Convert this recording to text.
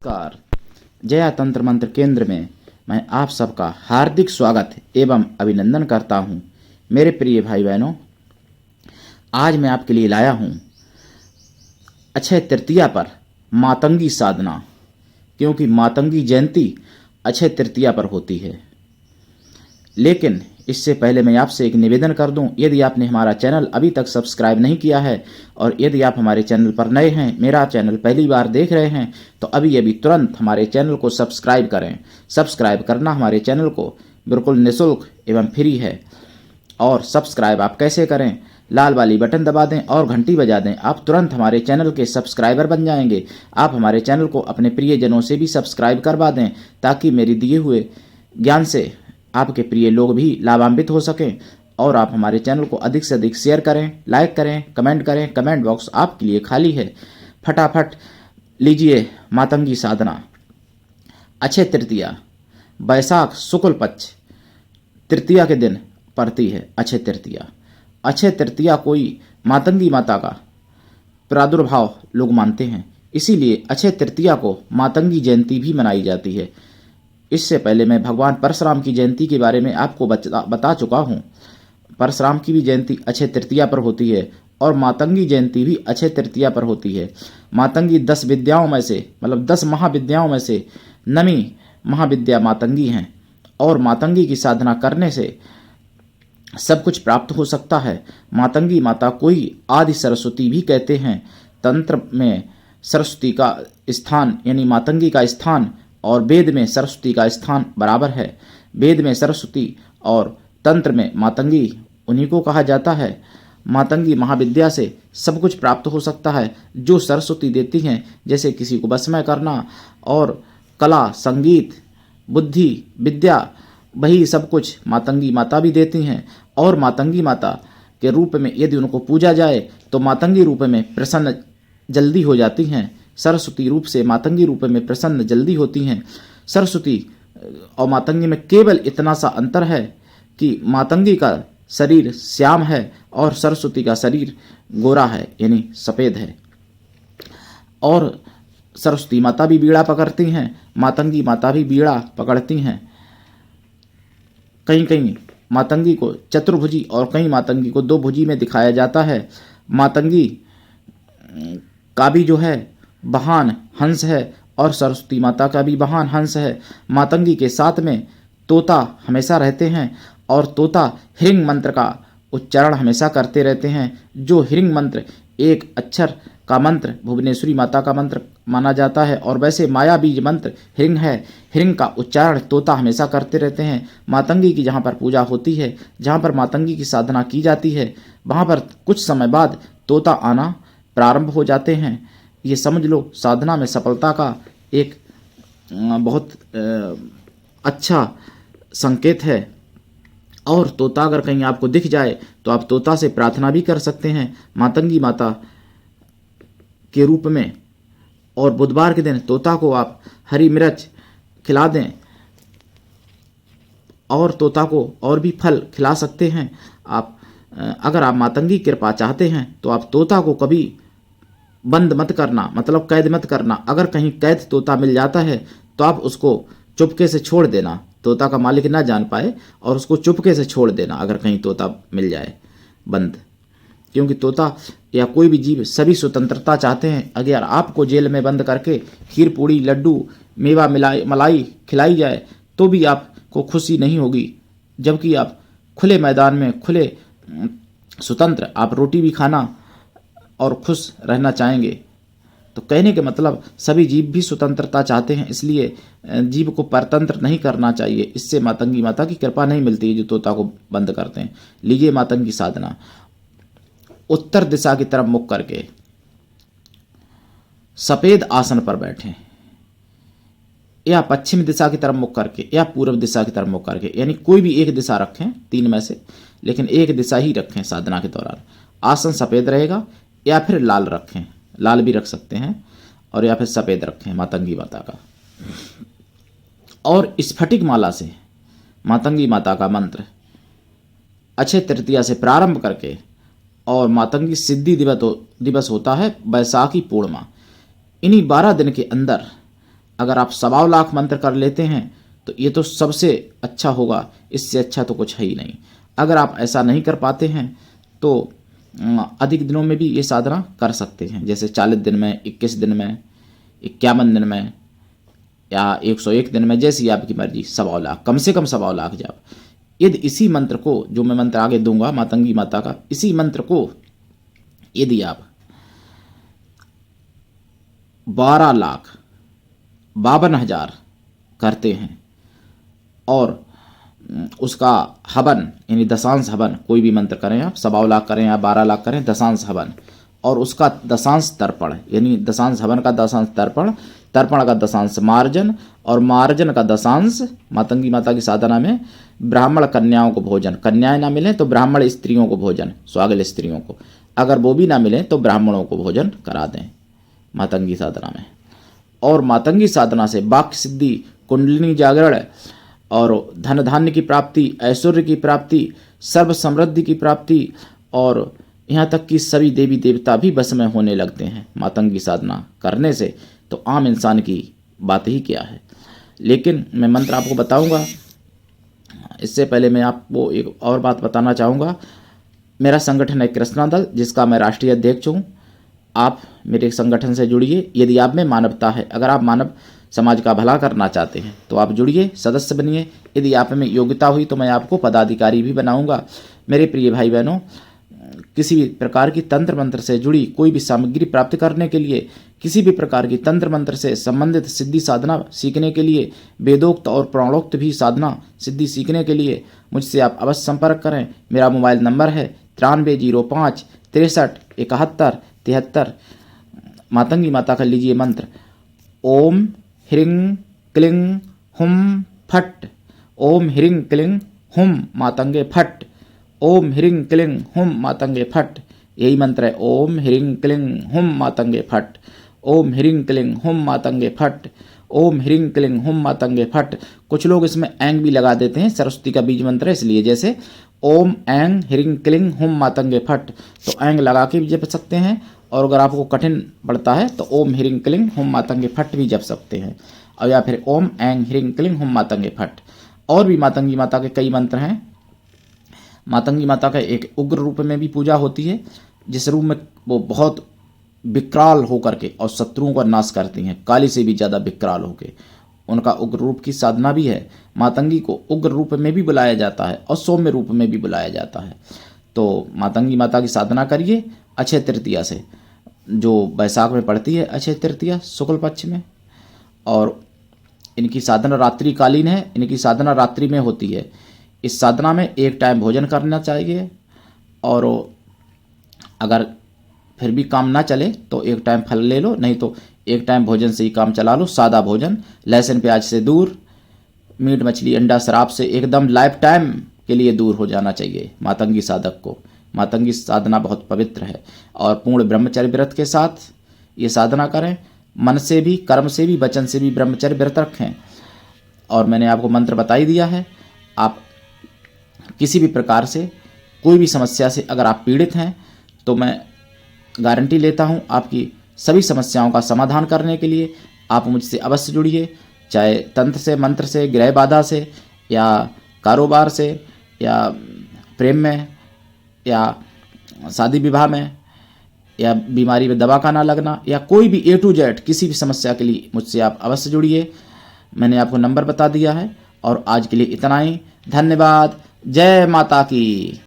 नमस्कार। जया तंत्र मंत्र केंद्र में मैं आप सबका हार्दिक स्वागत एवं अभिनंदन करता हूं। मेरे प्रिय भाई बहनों, आज मैं आपके लिए लाया हूं अक्षय तृतीया पर मातंगी साधना, क्योंकि मातंगी जयंती अक्षय तृतीया पर होती है। लेकिन इससे पहले मैं आपसे एक निवेदन कर दूं, यदि आपने हमारा चैनल अभी तक सब्सक्राइब नहीं किया है और यदि आप हमारे चैनल पर नए हैं, मेरा चैनल पहली बार देख रहे हैं, तो अभी तुरंत हमारे चैनल को सब्सक्राइब करें। सब्सक्राइब करना हमारे चैनल को बिल्कुल निःशुल्क एवं फ्री है। और सब्सक्राइब आप कैसे करें? लाल वाली बटन दबा दें और घंटी बजा दें। आप तुरंत हमारे चैनल के सब्सक्राइबर बन जाएंगे। आप हमारे चैनल को अपने प्रियजनों से भी सब्सक्राइब करवा दें, ताकि मेरे दिए हुए ज्ञान से आपके प्रिय लोग भी लाभान्वित हो सकें। और आप हमारे चैनल को अधिक से अधिक शेयर करें, लाइक करें, कमेंट करें। कमेंट बॉक्स आपके लिए खाली है। फटाफट लीजिए मातंगी साधना। अक्षय तृतीया बैसाख शुक्ल पक्ष तृतीया के दिन पड़ती है अक्षय तृतीया। अक्षय तृतीया कोई मातंगी माता का प्रादुर्भाव लोग मानते हैं, इसीलिए अक्षय तृतीया को मातंगी जयंती भी मनाई जाती है। इससे पहले मैं भगवान परशुराम की जयंती के बारे में आपको बता चुका हूँ। परशुराम की भी जयंती अक्षय तृतीया पर होती है और मातंगी जयंती भी अक्षय तृतीया पर होती है। मातंगी 10 विद्याओं में से, मतलब 10 महाविद्याओं में से नवी महाविद्या मातंगी हैं। और मातंगी की साधना करने से सब कुछ प्राप्त हो सकता है। मातंगी माता कोई आदि सरस्वती भी कहते हैं। तंत्र में सरस्वती का स्थान यानी मातंगी का स्थान और वेद में सरस्वती का स्थान बराबर है। वेद में सरस्वती और तंत्र में मातंगी उन्हीं को कहा जाता है। मातंगी महाविद्या से सब कुछ प्राप्त हो सकता है जो सरस्वती देती हैं, जैसे किसी को वशमय करना और कला, संगीत, बुद्धि, विद्या, वही सब कुछ मातंगी माता भी देती हैं। और मातंगी माता के रूप में यदि उनको पूजा जाए तो मातंगी रूप में प्रसन्न जल्दी हो जाती हैं। सरस्वती रूप से मातंगी रूप में प्रसन्न जल्दी होती हैं। सरस्वती और मातंगी में केवल इतना सा अंतर है कि मातंगी का शरीर श्याम है और सरस्वती का शरीर गोरा है, यानी सफ़ेद है। और सरस्वती माता भी बीड़ा पकड़ती हैं, मातंगी माता भी बीड़ा पकड़ती हैं। कहीं कहीं मातंगी को चतुर्भुजी और कहीं मातंगी को 2 भुजी में दिखाया जाता है। मातंगी का भी जो है वाहन हंस है और सरस्वती माता का भी वाहन हंस है। मातंगी के साथ में तोता हमेशा रहते हैं और तोता ह्रीं मंत्र का उच्चारण हमेशा करते रहते हैं। जो ह्रीं मंत्र एक अक्षर का मंत्र भुवनेश्वरी माता का मंत्र माना जाता है और वैसे माया बीज मंत्र ह्रीं है। ह्रीं का उच्चारण तोता हमेशा करते रहते हैं। मातंगी की जहाँ पर पूजा होती है, जहाँ पर मातंगी की साधना की जाती है, वहाँ पर कुछ समय बाद तोता आना प्रारंभ हो जाते हैं। ये समझ लो साधना में सफलता का एक बहुत अच्छा संकेत है। और तोता अगर कहीं आपको दिख जाए तो आप तोता से प्रार्थना भी कर सकते हैं मातंगी माता के रूप में। और बुधवार के दिन तोता को आप हरी मिर्च खिला दें और तोता को और भी फल खिला सकते हैं आप। अगर आप मातंगी कृपा चाहते हैं तो आप तोता को कभी बंद मत करना, मतलब कैद मत करना। अगर कहीं कैद तोता मिल जाता है तो आप उसको चुपके से छोड़ देना, तोता का मालिक ना जान पाए, और उसको चुपके से छोड़ देना अगर कहीं तोता मिल जाए बंद। क्योंकि तोता या कोई भी जीव सभी स्वतंत्रता चाहते हैं। अगर आपको जेल में बंद करके खीर पूड़ी लड्डू मेवा मलाई खिलाई जाए तो भी आपको खुशी नहीं होगी, जबकि आप खुले मैदान में खुले स्वतंत्र आप रोटी भी खाना और खुश रहना चाहेंगे। तो कहने के मतलब सभी जीव भी स्वतंत्रता चाहते हैं, इसलिए जीव को परतंत्र नहीं करना चाहिए। इससे मातंगी माता की कृपा नहीं मिलती है जो तोता को बंद करते हैं। लीजिए मातंगी साधना। उत्तर दिशा की तरफ मुख करके सफेद आसन पर बैठें, या पश्चिम दिशा की तरफ मुख करके या पूर्व दिशा की तरफ मुख करके, यानी कोई भी एक दिशा रखें 3 में से, लेकिन एक दिशा ही रखें साधना के दौरान। आसन सफ़ेद रहेगा या फिर लाल रखें, लाल भी रख सकते हैं, और या फिर सफ़ेद रखें मातंगी माता का। और स्फटिक माला से मातंगी माता का मंत्र अक्षय तृतीया से प्रारंभ करके, और मातंगी सिद्धि दिवस होता है बैसाखी पूर्णिमा। इन्हीं 12 दिन के अंदर अगर आप 1.25 लाख मंत्र कर लेते हैं तो ये तो सबसे अच्छा होगा, इससे अच्छा तो कुछ है ही नहीं। अगर आप ऐसा नहीं कर पाते हैं तो अधिक दिनों में भी ये साधना कर सकते हैं, जैसे 40 दिन में, 21 दिन में, 51 दिन में या 101 दिन में, जैसी आपकी मर्जी। 1.25 लाख, कम से कम 1.25 लाख जाप। यदि इसी मंत्र को, जो मैं मंत्र आगे दूंगा मातंगी माता का, इसी मंत्र को यदि आप 12,52,000 करते हैं और उसका हवन यानी दशांश हवन, कोई भी मंत्र करें आप, 1.25 लाख करें या 12 लाख करें, दशांश हवन और उसका दशांश तर्पण यानी दशांश हवन का दशांश तर्पण, तर्पण का दशांश मार्जन और मार्जन का दशांश मातंगी माता की साधना में ब्राह्मण कन्याओं को भोजन, कन्याएं ना मिले तो ब्राह्मण स्त्रियों को भोजन, स्वागल स्त्रियों को, अगर वो भी ना मिले तो ब्राह्मणों को भोजन करा दें मातंगी साधना में। और मातंगी साधना से वाक्य सिद्धि, कुंडलिनी जागरण और धन धान्य की प्राप्ति, ऐश्वर्य की प्राप्ति, सर्व समृद्धि की प्राप्ति और यहाँ तक कि सभी देवी देवता भी बस में होने लगते हैं मातंगी साधना करने से। तो आम इंसान की बात ही क्या है। लेकिन मैं मंत्र आपको बताऊंगा, इससे पहले मैं आपको एक और बात बताना चाहूँगा। मेरा संगठन है कृष्णा दल, जिसका मैं राष्ट्रीय अध्यक्ष हूँ। आप मेरे संगठन से जुड़िए यदि आप में मानवता है। अगर आप मानव समाज का भला करना चाहते हैं तो आप जुड़िए, सदस्य बनिए। यदि आप में योग्यता हुई तो मैं आपको पदाधिकारी भी बनाऊंगा। मेरे प्रिय भाई बहनों, किसी भी प्रकार की तंत्र मंत्र से जुड़ी कोई भी सामग्री प्राप्त करने के लिए, किसी भी प्रकार की तंत्र मंत्र से संबंधित सिद्धि साधना सीखने के लिए, वेदोक्त और प्राणोक्त भी साधना सिद्धि सीखने के लिए मुझसे आप अवश्य संपर्क करें। मेरा मोबाइल नंबर है 9305 63 71 73। मातंगी माता का लीजिए मंत्र, ओम ह्रीं क्लीं हुम फट, ओम ह्रीं क्लीं हुम मातंगे फट, ओम ह्रीं क्लीं हुम मातंगे फट। यही मंत्र है, ओम ह्रीं क्लीं हुम मातंगे फट, ओम ह्रीं क्लीं हुम मातंगे फट, ओम ह्रीं क्लीं हुम मातंगे फट। कुछ लोग इसमें ऐंग भी लगा देते हैं, सरस्वती का बीज मंत्र है इसलिए, जैसे ओम ऐंग ह्रीं क्लीं हुम मातंगे फट, तो ऐंग लगा के भी जप सकते हैं। और अगर आपको कठिन पड़ता है तो ओम ह्रीं क्लीं हुम मातंगे फट भी जप सकते हैं, और या फिर ओम ऐंग ह्रीं क्लीं हुम मातंगे फट। और भी मातंगी माता के कई मंत्र हैं। मातंगी माता का एक उग्र रूप में भी पूजा होती है, जिस रूप में वो बहुत विकराल होकर के और शत्रुओं का नाश करती हैं, काली से भी ज़्यादा विकराल होकर। उनका उग्र रूप की साधना भी है। मातंगी को उग्र रूप में भी बुलाया जाता है और सौम्य रूप में भी बुलाया जाता है। तो मातंगी माता की साधना करिए अक्षय तृतीया से, जो बैसाख में पड़ती है अक्षय तृतीया शुक्ल पक्ष में। और इनकी साधना रात्रिकालीन है, इनकी साधना रात्रि में होती है। इस साधना में एक टाइम भोजन करना चाहिए, और अगर फिर भी काम ना चले तो एक टाइम फल ले लो, नहीं तो एक टाइम भोजन से ही काम चला लो। सादा भोजन, लहसुन प्याज से दूर, मीट मछली अंडा शराब से एकदम लाइफ टाइम के लिए दूर हो जाना चाहिए मातंगी साधक को। मातंगी साधना बहुत पवित्र है और पूर्ण ब्रह्मचर्य व्रत के साथ ये साधना करें। मन से भी, कर्म से भी, वचन से भी ब्रह्मचर्य व्रत रखें। और मैंने आपको मंत्र बता ही दिया है। आप किसी भी प्रकार से, कोई भी समस्या से अगर आप पीड़ित हैं तो मैं गारंटी लेता हूं आपकी सभी समस्याओं का समाधान करने के लिए आप मुझसे अवश्य जुड़िए। चाहे तंत्र से, मंत्र से, गृह बाधा से, या कारोबार से, या प्रेम में, या शादी विवाह में, या बीमारी में दवा का ना लगना, या कोई भी A to Z किसी भी समस्या के लिए मुझसे आप अवश्य जुड़िए। मैंने आपको नंबर बता दिया है। और आज के लिए इतना ही। धन्यवाद। जय माता की।